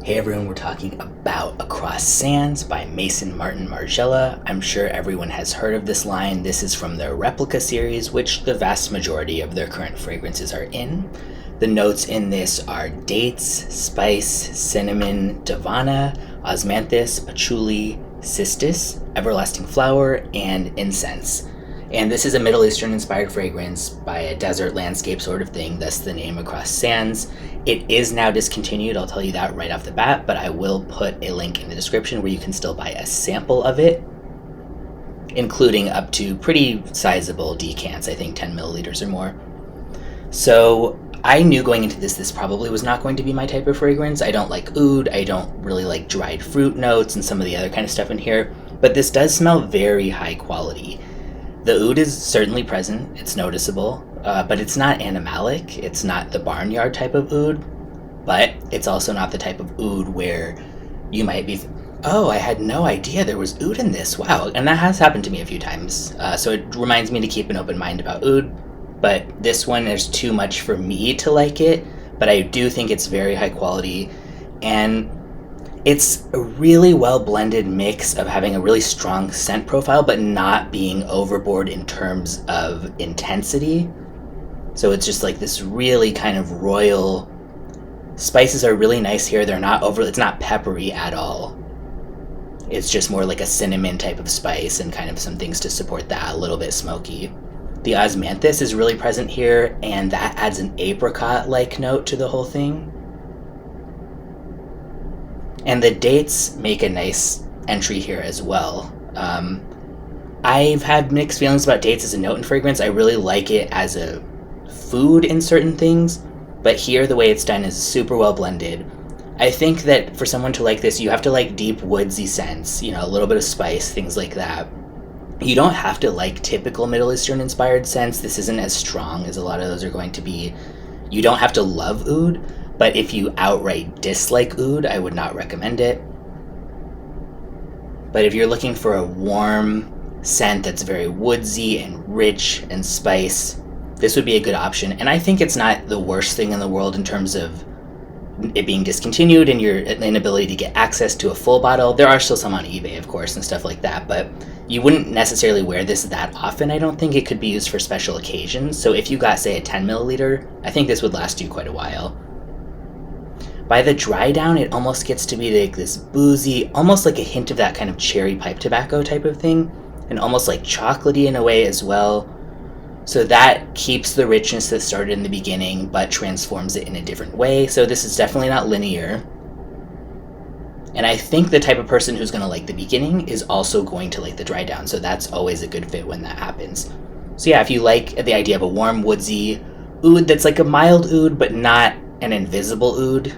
Hey everyone, we're talking about Across Sands by Maison Martin Margiela. I'm sure everyone has heard of this line. This is from their Replica series, which the vast majority of their current fragrances are in. The notes in this are dates, spice, cinnamon, davana, osmanthus, patchouli, cistus, everlasting flower, and incense. And this is a Middle Eastern inspired fragrance by a desert landscape sort of thing, thus the name Across Sands. It is now discontinued, I'll tell you that right off the bat, but I will put a link in the description where you can still buy a sample of it, including up to pretty sizable decants, I think 10 milliliters or more. So I knew going into this probably was not going to be my type of fragrance. I don't like oud, I don't really like dried fruit notes and some of the other kind of stuff in here, but this does smell very high quality. The oud is certainly present, it's noticeable, but it's not animalic, it's not the barnyard type of oud, but it's also not the type of oud where you might be, oh, I had no idea there was oud in this, wow, and that has happened to me a few times, so it reminds me to keep an open mind about oud, but this one is too much for me to like it, but I do think it's very high quality, and it's a really well blended mix of having a really strong scent profile but not being overboard in terms of intensity. So it's just like this really kind of royal, spices are really nice here. They're not it's not peppery at all. It's just more like a cinnamon type of spice and kind of some things to support that, a little bit smoky. The osmanthus is really present here, and that adds an apricot-like note to the whole thing. And the dates make a nice entry here as well. I've had mixed feelings about dates as a note in fragrance. I really like it as a food in certain things, but here the way it's done is super well blended. I think that for someone to like this, you have to like deep woodsy scents, a little bit of spice, things like that. You don't have to like typical Middle Eastern inspired scents. This isn't as strong as a lot of those are going to be. You don't have to love oud, but if you outright dislike oud, I would not recommend it. But if you're looking for a warm scent that's very woodsy and rich and spice, this would be a good option. And I think it's not the worst thing in the world in terms of it being discontinued and your inability to get access to a full bottle. There are still some on eBay, of course, and stuff like that, but you wouldn't necessarily wear this that often. I don't think it could be used for special occasions. So if you got, say, a 10 milliliter, I think this would last you quite a while. By the dry down, it almost gets to be like this boozy, almost like a hint of that kind of cherry pipe tobacco type of thing, and almost like chocolatey in a way as well. So that keeps the richness that started in the beginning, but transforms it in a different way. So this is definitely not linear. And I think the type of person who's going to like the beginning is also going to like the dry down. So that's always a good fit when that happens. So yeah, if you like the idea of a warm, woodsy oud that's like a mild oud, but not an invisible oud,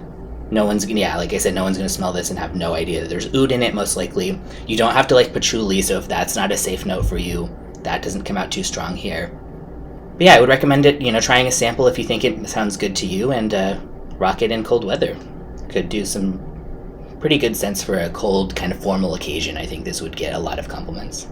no one's gonna, like I said, no one's gonna smell this and have no idea that there's oud in it, most likely. You don't have to like patchouli, so if that's not a safe note for you, that doesn't come out too strong here. But yeah, I would recommend it, trying a sample if you think it sounds good to you, and rock it in cold weather. Could do some pretty good scents for a cold, kind of formal occasion. I think this would get a lot of compliments.